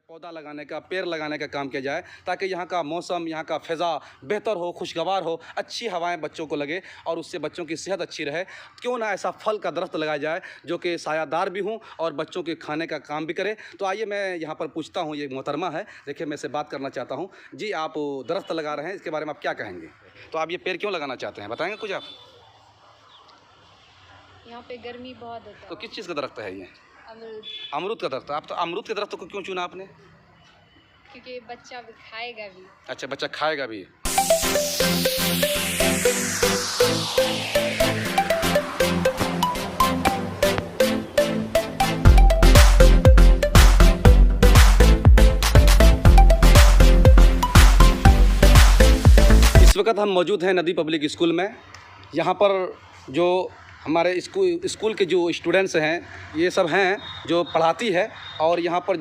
पौधा लगाने का, पेड़ लगाने का काम किया जाए ताकि यहाँ का मौसम, यहाँ का फ़िज़ा बेहतर हो, खुशगवार हो, अच्छी हवाएं बच्चों को लगे और उससे बच्चों की सेहत अच्छी रहे। क्यों ना ऐसा फल का दरख्त लगाया जाए जो कि सायादार भी हों और बच्चों के खाने का काम भी करे। तो आइए मैं यहाँ पर पूछता हूँ, ये मोहतरमा है, देखिए मैं इससे बात करना चाहता हूँ। जी, आप दरख्त लगा रहे हैं, इसके बारे में आप क्या कहेंगे? तो आप ये पेड़ क्यों लगाना चाहते हैं, बताएँगे कुछ आप? यहाँ पे गर्मी बहुत होता तो है। किस चीज़ का दरख्त है ये? अमरूद, अमरूद का दरख्त। आप तो अमरूद के दरख्त को क्यों चुना आपने? क्योंकि बच्चा भी खाएगा भी। अच्छा, बच्चा खाएगा भी। इस वक्त हम मौजूद हैं नदी पब्लिक स्कूल में। यहाँ पर जो हमारे स्कूल के जो स्टूडेंट्स हैं, ये सब हैं जो पढ़ाती है और यहाँ पर